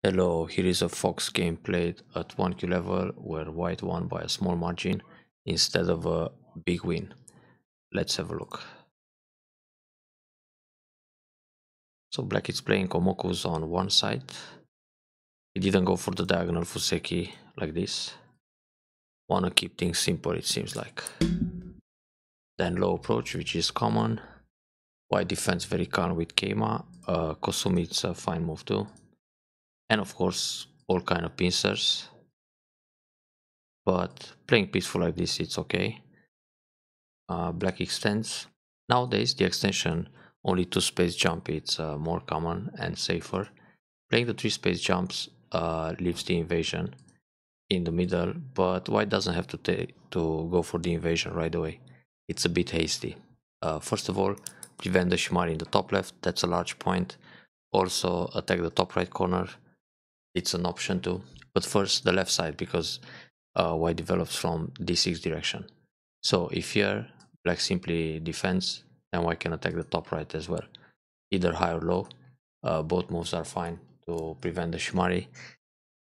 Hello, here is a Fox game played at 1Q level where white won by a small margin instead of a big win. Let's have a look. So black is playing Komokus on one side. He didn't go for the diagonal Fuseki like this. Wanna keep things simple, it seems like. Then low approach, which is common. White defense very calm with Keima. Kosumi, it's a fine move too. And of course, all kind of pincers. But playing peaceful like this, it's okay. Black extends. Nowadays, the extension only 2 space jump is more common and safer. Playing the 3 space jumps leaves the invasion in the middle, but white doesn't have to go for the invasion right away. It's a bit hasty. First of all, prevent the Shimari in the top left, that's a large point. Also attack the top right corner, it's an option too. But first the left side, because white develops from d6 direction. So if here black simply defends, then white can attack the top right as well, either high or low. Both moves are fine to prevent the Shimari.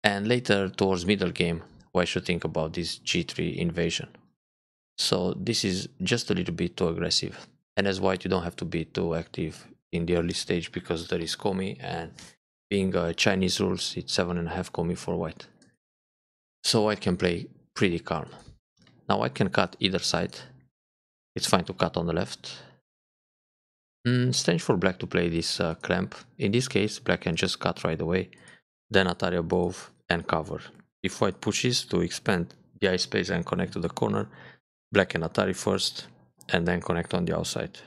And later towards middle game, white should think about this g3 invasion. So this is just a little bit too aggressive. And as white, you don't have to be too active in the early stage because there is Komi, and being Chinese rules, it's 7.5 Komi for white. So white can play pretty calm. Now white can cut either side. It's fine to cut on the left. Strange for black to play this clamp. In this case, black can just cut right away, then Atari above and cover. If white pushes to expand the eye space and connect to the corner, black can Atari first and then connect on the outside.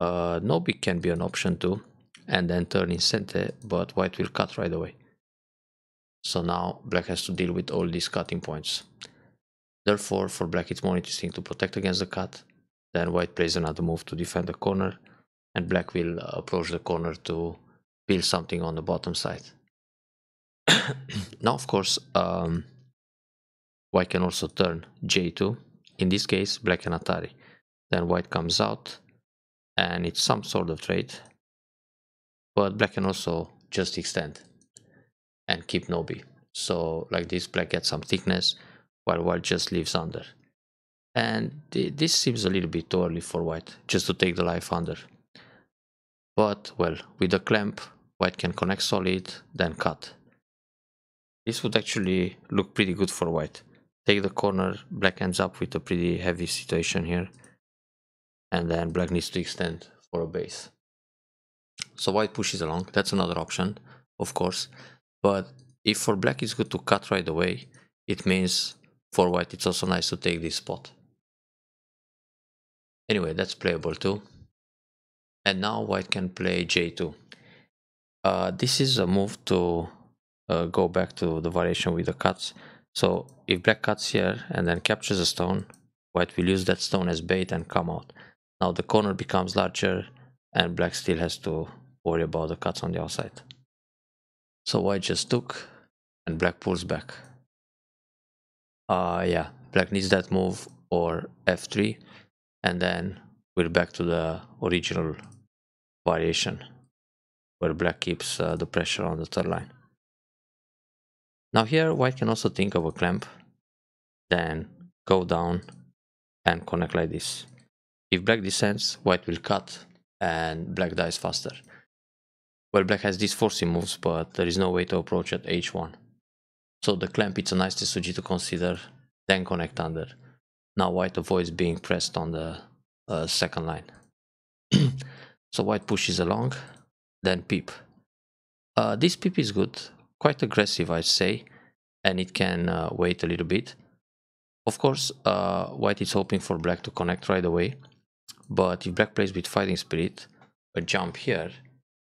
Nobi can be an option too, and then turn in center, but white will cut right away. So now black has to deal with all these cutting points. Therefore, for black it's more interesting to protect against the cut. Then white plays another move to defend the corner, and black will approach the corner to build something on the bottom side. Now, of course, white can also turn j2. In this case, black can Atari. Then white comes out, and it's some sort of trade. But black can also just extend and keep Nobi. So like this, black gets some thickness, while white just leaves under. And this seems a little bit too early for white, just to take the life under. But, well, with the clamp, white can connect solid, then cut. This would actually look pretty good for white. Take the corner, black ends up with a pretty heavy situation here. And then black needs to extend for a base. So white pushes along, that's another option, of course. But if for black it's good to cut right away, it means for white it's also nice to take this spot. Anyway, that's playable too. And now white can play j2. This is a move to go back to the variation with the cuts. So if black cuts here and then captures a stone, white will use that stone as bait and come out. Now the corner becomes larger and black still has to worry about the cuts on the outside. So white just took and black pulls back. Yeah, black needs that move or f3, and then we're back to the original variation where black keeps the pressure on the third line. Now here white can also think of a clamp, then go down and connect like this. If black descends, white will cut and black dies faster. Well, black has these forcing moves, but there is no way to approach at h1. So the clamp, it's a nice Tetsuji to consider, then connect under. Now white avoids being pressed on the second line. So white pushes along, then peep. This peep is good, quite aggressive I'd say, and it can wait a little bit. Of course, white is hoping for black to connect right away, but if black plays with fighting spirit, a jump here,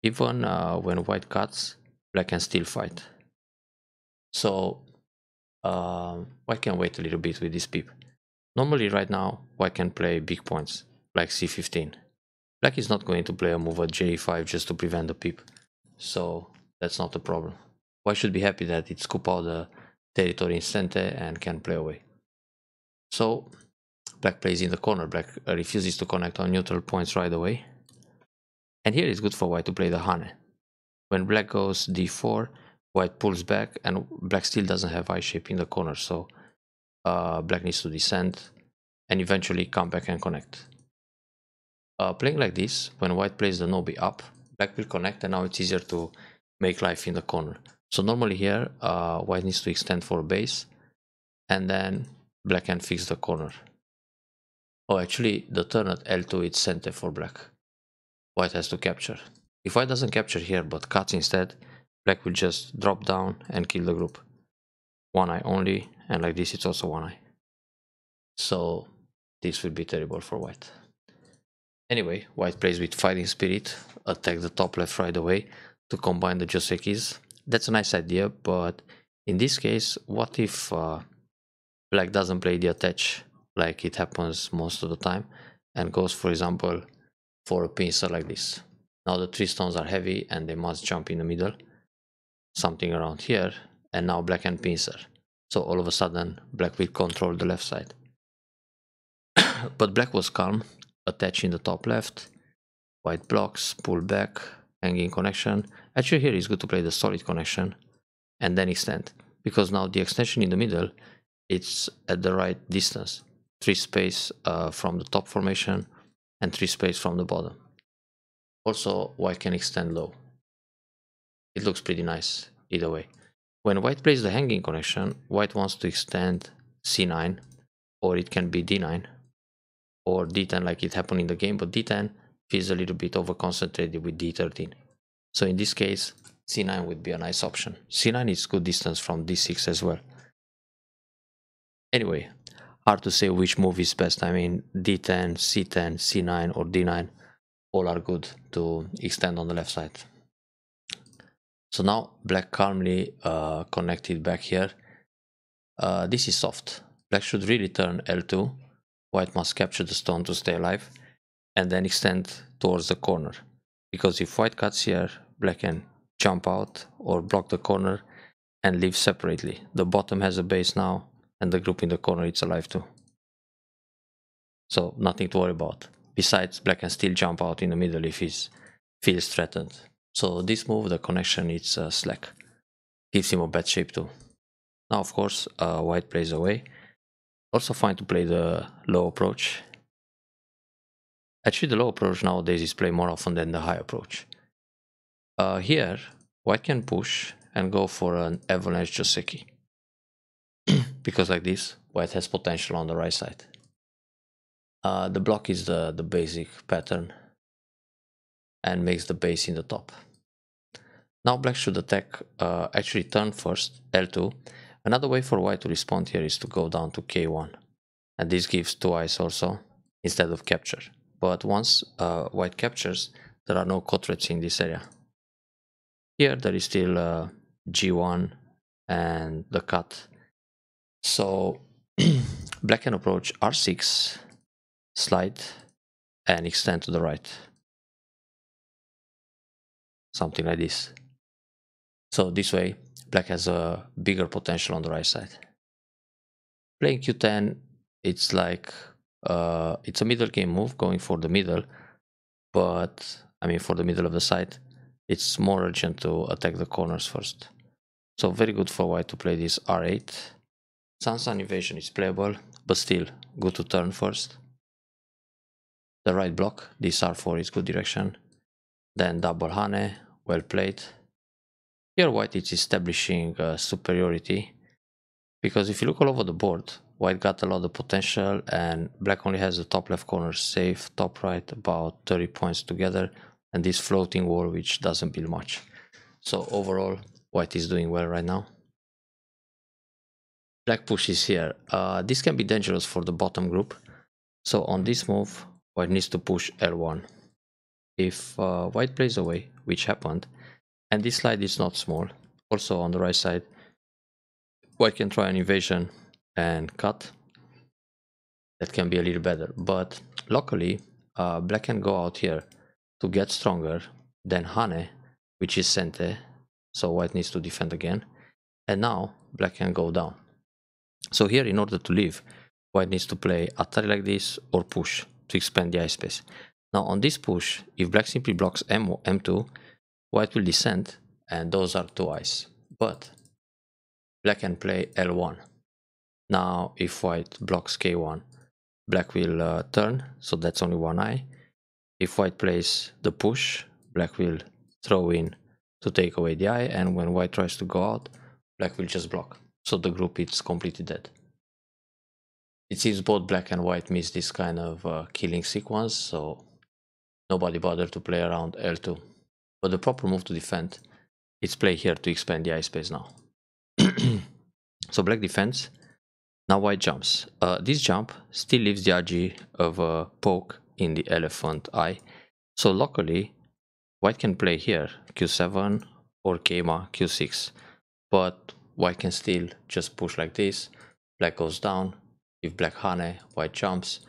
even when white cuts, black can still fight. So white can wait a little bit with this peep. Normally right now, white can play big points, like c15. Black is not going to play a move at j5 just to prevent the peep, so that's not a problem. White should be happy that it scoop out the territory in center and can play away. So black plays in the corner, black refuses to connect on neutral points right away. And here it's good for white to play the Hane. When black goes d4, white pulls back, and black still doesn't have I shape in the corner, so black needs to descend and eventually come back and connect. Playing like this, when white plays the no-b up, black will connect, and now it's easier to make life in the corner. So normally here, white needs to extend for base, and then black can fix the corner. Oh, actually, the turn at L2 it's center for black. White has to capture. If white doesn't capture here but cuts instead, black will just drop down and kill the group. One eye only, and like this it's also one eye. So this will be terrible for white. Anyway, white plays with fighting spirit, attack the top left right away to combine the josekis. That's a nice idea, but in this case, what if black doesn't play the attach like it happens most of the time and goes, for example, for a pincer like this. Now the 3 stones are heavy and they must jump in the middle, something around here, and now black can pincer. So all of a sudden black will control the left side. But black was calm, attaching the top left, white blocks, pull back, hanging connection. Actually here it's good to play the solid connection and then extend, because now the extension in the middle, it's at the right distance. 3 space from the top formation and 3 space from the bottom. Also, white can extend low. It looks pretty nice either way. When white plays the hanging connection, white wants to extend c9, or it can be d9 or d10 like it happened in the game, but d10 feels a little bit over concentrated with d13. So in this case, c9 would be a nice option. c9 is good distance from d6 as well. Anyway, hard to say which move is best. I mean, d10, c10, c9 or d9, all are good to extend on the left side. So now black calmly connected back here. This is soft. Black should really turn L2. White must capture the stone to stay alive and then extend towards the corner. Because if white cuts here, black can jump out or block the corner and live separately. The bottom has a base now and the group in the corner is alive too. So nothing to worry about. Besides, black can still jump out in the middle if he feels threatened. So this move, the connection, it's slack. Gives him a bad shape too. Now of course, white plays away. Also fine to play the low approach. Actually the low approach nowadays is played more often than the high approach. Here, white can push and go for an avalanche joseki. Because like this, white has potential on the right side. The block is the basic pattern and makes the base in the top. Now black should attack, actually turn first, L2. Another way for white to respond here is to go down to K1. And this gives 2 eyes also, instead of capture. But once white captures, there are no cotrets in this area. Here there is still G1 and the cut. So black can approach R6, slide, and extend to the right. Something like this. So this way, black has a bigger potential on the right side. Playing Q10, it's like, it's a middle game move, going for the middle, but, I mean for the middle of the side, it's more urgent to attack the corners first. So very good for white to play this R8. Sun invasion is playable, but still good to turn first. The right block, this R4 is good direction. Then double hane, well played. Here white is establishing superiority, because if you look all over the board, white got a lot of potential and black only has the top left corner safe, top right about 30 points together, and this floating wall which doesn't build much. So overall, white is doing well right now. Black pushes here. This can be dangerous for the bottom group. So on this move, white needs to push L1. If white plays away, which happened, and this slide is not small, also on the right side, white can try an invasion and cut. That can be a little better, but luckily black can go out here to get stronger, then hane, which is sente, so white needs to defend again, and now black can go down. So here, in order to leave, white needs to play atari like this or push to expand the eye space. Now on this push, if black simply blocks M2, white will descend, and those are two eyes. But black can play L1. Now, if white blocks K1, black will turn, so that's only one eye. If white plays the push, black will throw in to take away the eye, and when white tries to go out, black will just block. So the group is completely dead. It seems both black and white miss this kind of killing sequence, so nobody bothered to play around L2. But the proper move to defend is play here to expand the eye space now. So black defends. Now white jumps. This jump still leaves the RG of a poke in the elephant eye. So locally, white can play here Q7 or Keima Q6. But white can still just push like this. Black goes down. If black Hane, white jumps.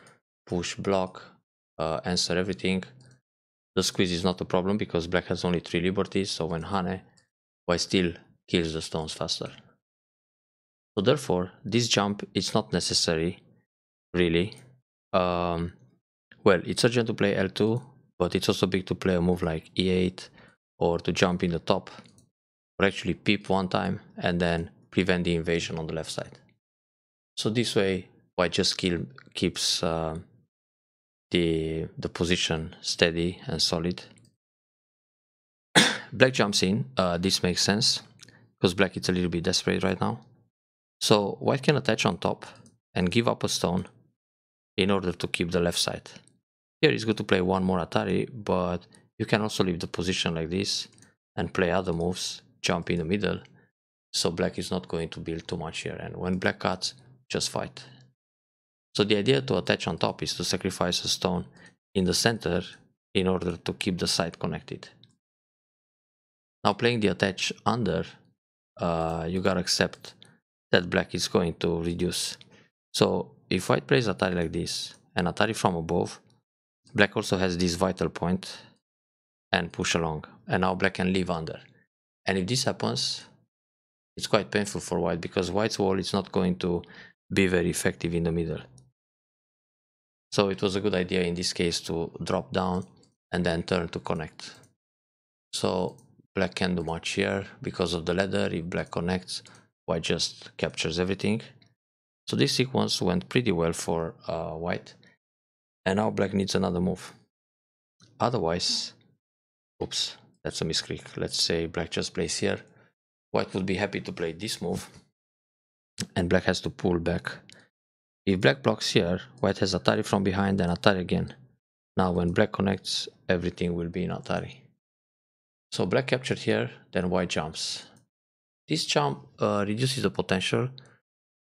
Push, block, answer everything. The squeeze is not a problem because black has only 3 liberties. So when Hane, white still kills the stones faster. So therefore, this jump is not necessary, really. Well, it's urgent to play L2, but it's also big to play a move like E8 or to jump in the top, or actually peep one time and then prevent the invasion on the left side. So this way, white just keeps the position steady and solid. Black jumps in. This makes sense because black is a little bit desperate right now. So white can attach on top and give up a stone in order to keep the left side. Here it's good to play one more Atari, but you can also leave the position like this and play other moves, jump in the middle, so black is not going to build too much here, and when black cuts, just fight. So the idea to attach on top is to sacrifice a stone in the center in order to keep the side connected. Now playing the attach under, you gotta accept that black is going to reduce. So if white plays Atari like this and Atari from above, black also has this vital point and push along, and now black can leave under. And if this happens, it's quite painful for white because white's wall is not going to be very effective in the middle. So it was a good idea in this case to drop down and then turn to connect. So black can't do much here because of the ladder. If black connects, white just captures everything. So this sequence went pretty well for white. And now black needs another move. Otherwise, oops, that's a misclick. Let's say black just plays here. White would be happy to play this move. And black has to pull back. If black blocks here, white has Atari from behind and Atari again. Now when black connects, everything will be in Atari. So black captured here, then white jumps. This jump reduces the potential,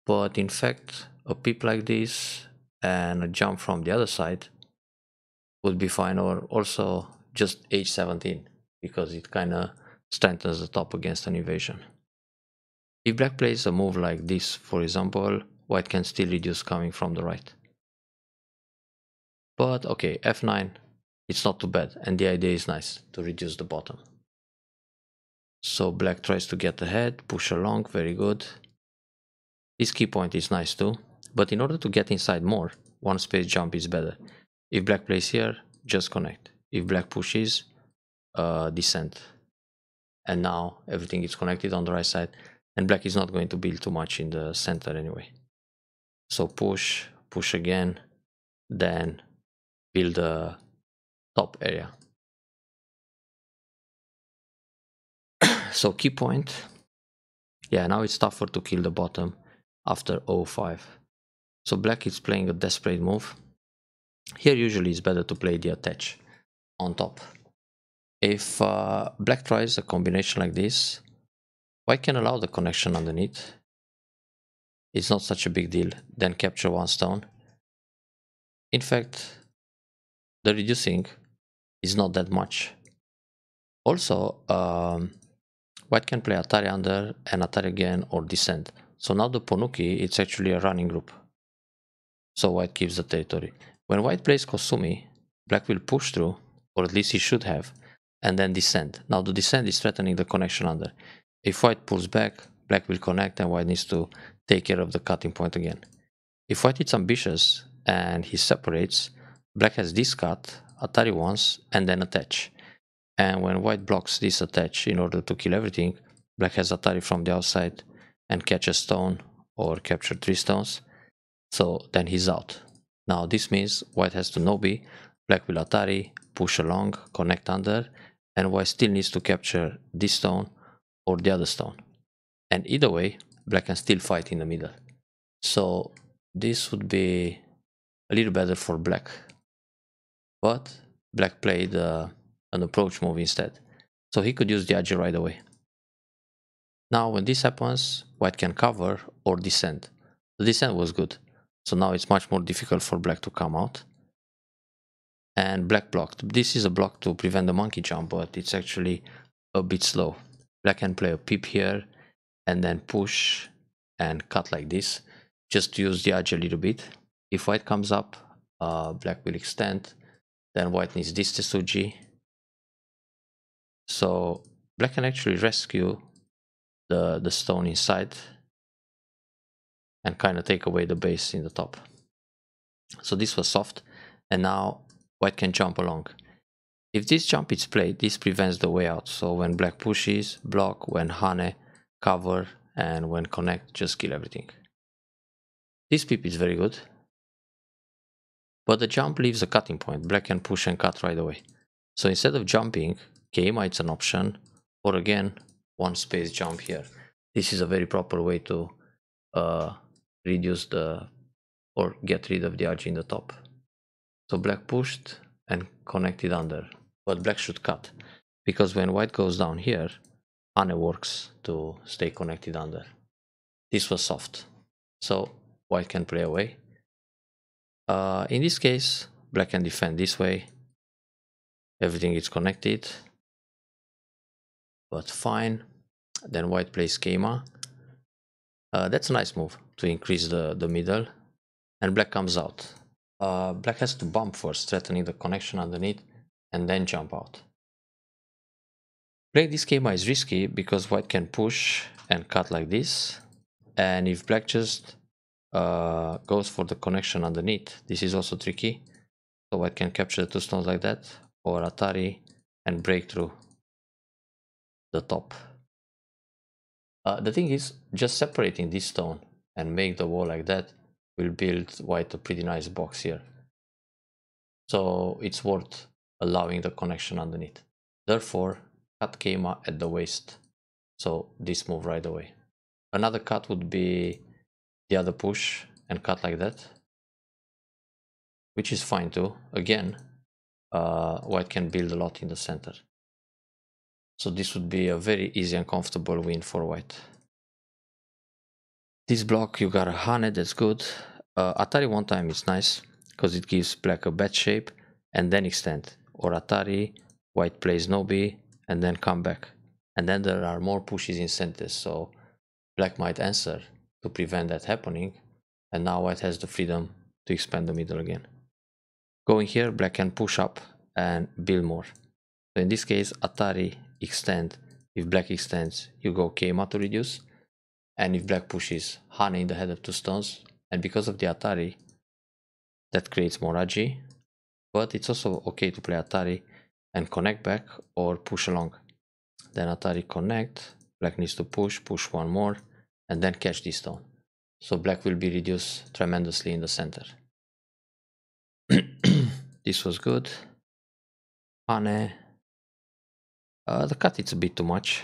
but in fact, a peep like this and a jump from the other side would be fine, or also just H17 because it kind of strengthens the top against an invasion. If black plays a move like this, for example, white can still reduce coming from the right. But okay, F9, it's not too bad, and the idea is nice to reduce the bottom. So black tries to get ahead, push along, very good. This key point is nice too, but in order to get inside more, one space jump is better. If black plays here, just connect. If black pushes, descend. And now everything is connected on the right side, and black is not going to build too much in the center anyway. So push, push again, then build the top area. So key point, yeah, now it's tougher to kill the bottom after 05. So black is playing a desperate move. Here usually it's better to play the attach on top. If black tries a combination like this, white can allow the connection underneath. It's not such a big deal, then capture one stone. In fact, the reducing is not that much. Also, white can play Atari under and Atari again or descend. So now the Ponuki, it's actually a running group. So white keeps the territory. When white plays Kosumi, black will push through, or at least he should have, and then descend. Now the descent is threatening the connection under. If white pulls back, black will connect and white needs to take care of the cutting point again. If white is ambitious and he separates, black has this cut, Atari once, and then attach. And when white blocks this attach in order to kill everything, black has Atari from the outside and catch a stone or capture 3 stones. So then he's out. Now this means white has to no-B, black will Atari, push along, connect under, and white still needs to capture this stone or the other stone. And either way, black can still fight in the middle. So this would be a little better for black. But black played an approach move instead. So he could use the edge right away. Now when this happens, white can cover or descend. The descent was good. So now it's much more difficult for black to come out. And black blocked. This is a block to prevent the monkey jump, but it's actually a bit slow. Black can play a peep here and then push and cut like this, just to use the edge a little bit. If white comes up, black will extend, then white needs this Tetsuji. So black can actually rescue the stone inside and kind of take away the base in the top. So this was soft, and now white can jump along. If this jump is played, this prevents the way out. So when black pushes, block, when Hane, cover, and when connect, just kill everything. This peep is very good, but the jump leaves a cutting point. Black can push and cut right away. So instead of jumping, Keima it's an option, or again, one space jump here. This is a very proper way to reduce or get rid of the edge in the top. So black pushed and connected under, but black should cut, because when white goes down here, Hane works to stay connected under. This was soft, so white can play away. In this case, black can defend this way. Everything is connected, but fine. Then white plays Keima. That's a nice move to increase the middle, and black comes out. Black has to bump first, threatening the connection underneath, and then jump out. Playing this Keima is risky because white can push and cut like this, and if black just goes for the connection underneath, this is also tricky. So white can capture the 2 stones like that, or Atari and break through the top. The thing is, just separating this stone and make the wall like that will build white a pretty nice box here. So it's worth allowing the connection underneath. Therefore, cut Keima at the waist. So this move right away. Another cut would be the other push and cut like that, which is fine too. Again, white can build a lot in the center. So this would be a very easy and comfortable win for white. This block, you got a Hane, that's good. Atari one time is nice, because it gives black a bad shape and then extend. Or Atari, white plays no-B and then come back. And then there are more pushes in centers, so black might answer to prevent that happening. And now white has the freedom to expand the middle again. Going here, black can push up and build more. So in this case, Atari, extend. If black extends, you go Keima to reduce. And if black pushes, Hane in the head of 2 stones. And because of the Atari, that creates more Agi. But it's also okay to play Atari and connect back or push along. Then Atari connect, black needs to push one more, and then catch this stone. So black will be reduced tremendously in the center. This was good. Hane. The cut is a bit too much.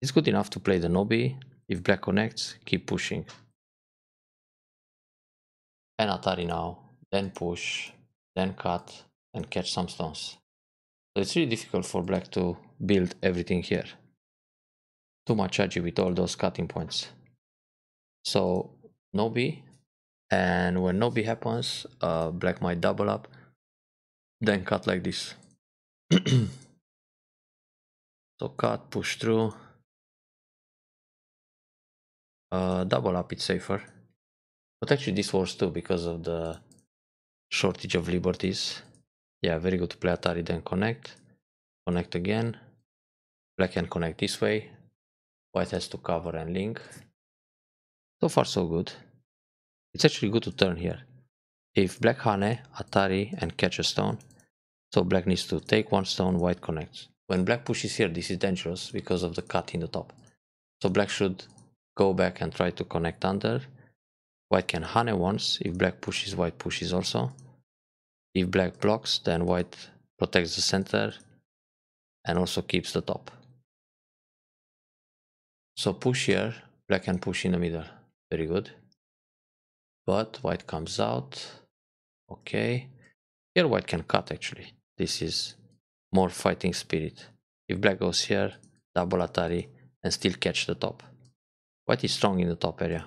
It's good enough to play the no-B. If black connects, keep pushing. And Atari now, then push, then cut, and catch some stones. So it's really difficult for black to build everything here. Too much agi with all those cutting points. So no-B, and when no-B happens, black might double up, then cut like this. So cut, push through. Double up, it's safer. But actually this works too because of the shortage of liberties. Yeah, very good to play Atari, then connect. Connect again. Black can connect this way. White has to cover and link. So far so good. It's actually good to turn here. If black Hane, Atari and catch a stone. So black needs to take one stone, white connects. When black pushes here, this is dangerous because of the cut in the top. So black should go back and try to connect under. White can hane once. If black pushes, white pushes also. If black blocks, then white protects the center and also keeps the top. So push here, black can push in the middle. Very good. But white comes out. Okay. Here white can cut actually. This is more fighting spirit. If black goes here, double Atari and still catch the top. White is strong in the top area.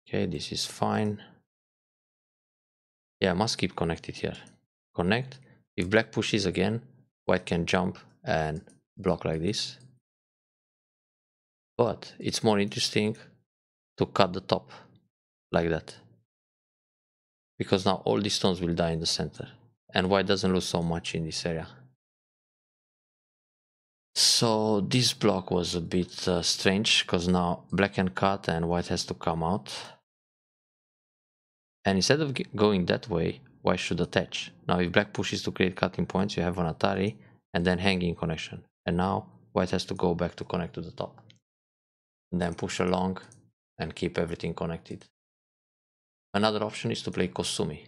Okay, this is fine. Yeah, must keep connected here. Connect. If black pushes again, white can jump and block like this. But it's more interesting to cut the top like that. Because now all these stones will die in the center. And white doesn't lose so much in this area. So this block was a bit strange because now black can cut and white has to come out. And instead of going that way, white should attach. Now if black pushes to create cutting points, you have an Atari and then hanging connection. And now white has to go back to connect to the top. And then push along and keep everything connected. Another option is to play Kosumi.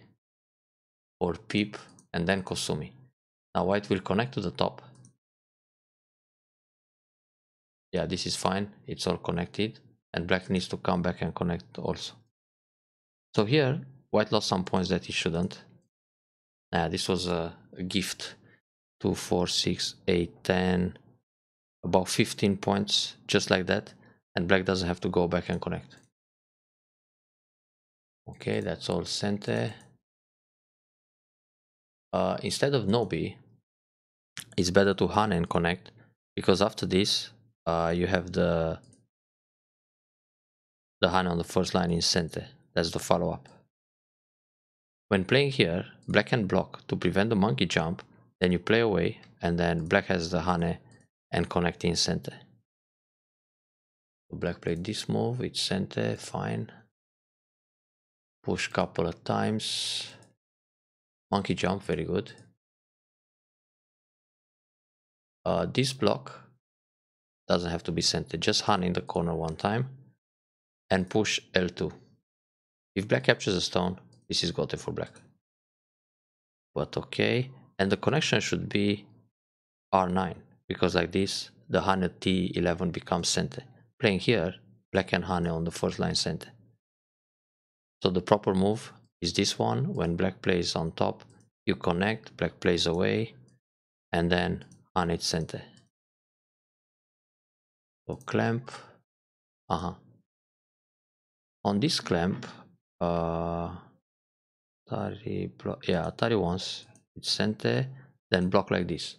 Or Peep and then Kosumi. Now white will connect to the top. Yeah, this is fine. It's all connected. And black needs to come back and connect also. So here, white lost some points that he shouldn't. This was a gift. 2, 4, 6, 8, 10, about 15 points, just like that. And black doesn't have to go back and connect. Okay, that's all Sente. Instead of Nobi, it's better to hane and connect, because after this, you have the hane on the first line in Sente. That's the follow-up. When playing here, black can block to prevent the monkey jump, then you play away, and then black has the hane and connect in Sente. Black played this move, it's Sente, fine. Push couple of times. Monkey jump, very good. This block doesn't have to be Sente, just hane in the corner one time and push L2. If black captures a stone, this is gote for black. But okay, and the connection should be R9, because like this, the hane T11 becomes Sente. Playing here, black can hane on the first line Sente. So the proper move is this one. When black plays on top, you connect, black plays away, and then hane it Sente. So clamp. On this clamp, Atari once, it's Sente, then block like this.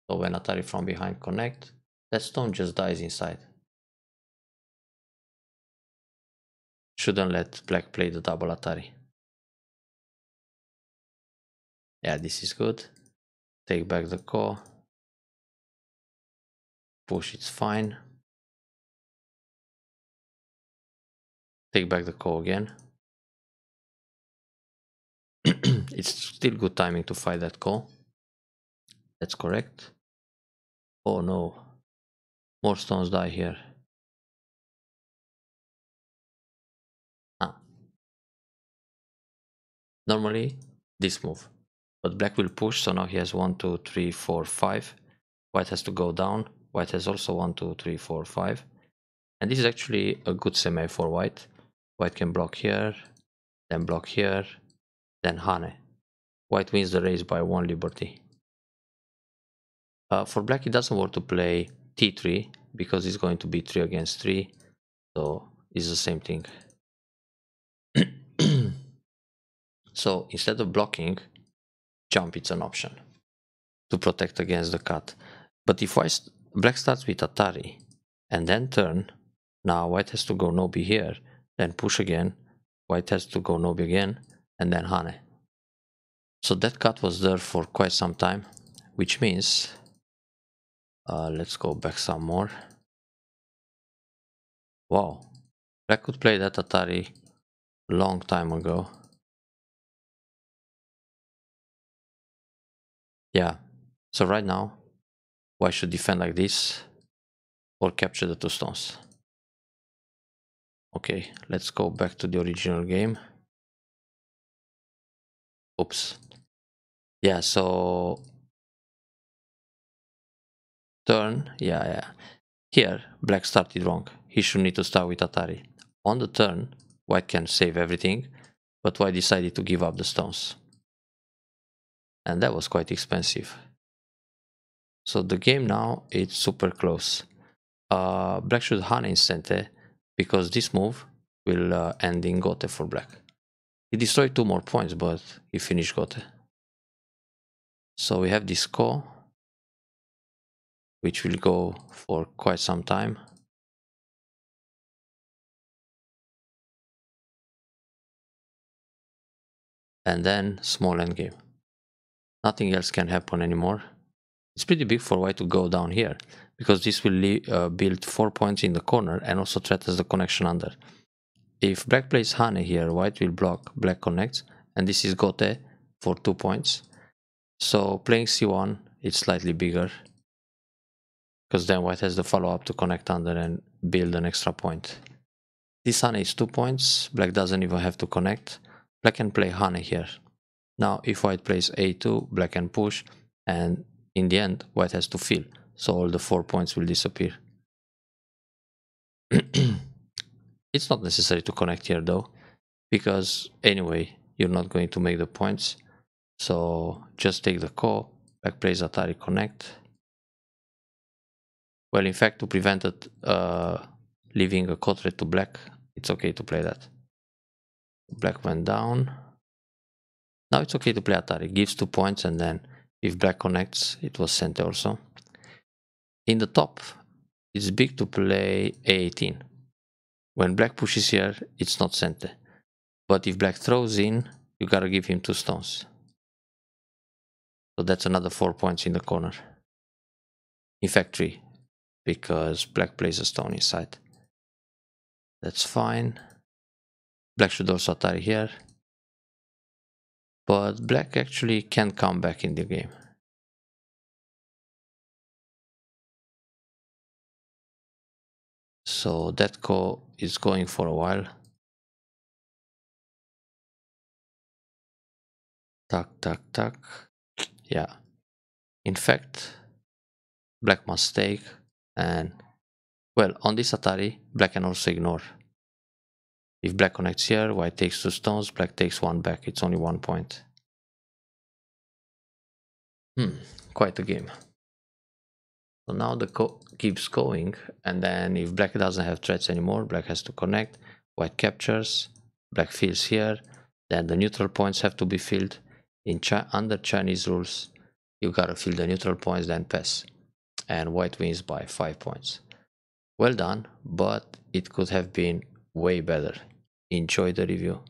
So when Atari from behind connect, that stone just dies inside. Shouldn't let black play the double Atari. Yeah, this is good. Take back the ko. Push, it's fine. Take back the ko again. It's still good timing to fight that ko. That's correct. Oh no. More stones die here. Normally, this move. But black will push, so now he has 1, 2, 3, 4, 5. White has to go down. White has also 1, 2, 3, 4, 5. And this is actually a good semi for white. White can block here, then block here, then hane. White wins the race by 1 liberty. For black, it doesn't work to play T3 because it's going to be 3 against 3. So it's the same thing. So instead of blocking, jump, it's an option to protect against the cut. But if black starts with Atari and then turn, now white has to go Nobi here, then push again, white has to go Nobi again, and then hane. So that cut was there for quite some time, which means, let's go back some more. Wow, black could play that Atari long time ago. Yeah. So right now, white should defend like this or capture the two stones. Okay, let's go back to the original game. Oops. Yeah, so turn, yeah. Here, black started wrong. He should need to start with Atari. On the turn, white can save everything, but white decided to give up the stones. And that was quite expensive. So the game now, it's super close. Black should Hana Instante, because this move will end in Gote for black. He destroyed 2 more points, but he finished Gote. So we have this Ko, which will go for quite some time. And then small endgame. Nothing else can happen anymore. It's pretty big for white to go down here, because this will build 4 points in the corner and also threatens the connection under. If black plays Hane here, white will block, black connects, and this is Gote for 2 points. So playing c1, it's slightly bigger, because then white has the follow-up to connect under and build an extra point. This Hane is 2 points, black doesn't even have to connect. Black can play Hane here. Now if white plays a2, black can push, and in the end white has to fill, so all the 4 points will disappear. It's not necessary to connect here though, because anyway you're not going to make the points, so just take the Ko, black plays Atari connect. Well, in fact, to prevent it leaving a Ko threat to black, it's okay to play that. Black went down. Now it's okay to play Atari, gives 2 points, and then if black connects, it was Sente also. In the top, it's big to play A18. When black pushes here, it's not Sente. But if black throws in, you gotta give him 2 stones. So that's another 4 points in the corner. In fact 3, because black plays a stone inside. That's fine. Black should also Atari here. But black actually can come back in the game. So that Ko is going for a while. Tuck, tuck, tuck. Yeah. In fact, black must take, and well, on this Atari, black can also ignore. If black connects here, white takes 2 stones, black takes 1 back. It's only 1 point. Quite a game. So now the Ko keeps going, and then if black doesn't have threats anymore, black has to connect, white captures, black fills here, then the neutral points have to be filled. Under Chinese rules, you gotta fill the neutral points, then pass. And white wins by 5 points. Well done, but it could have been way better. Enjoy the review.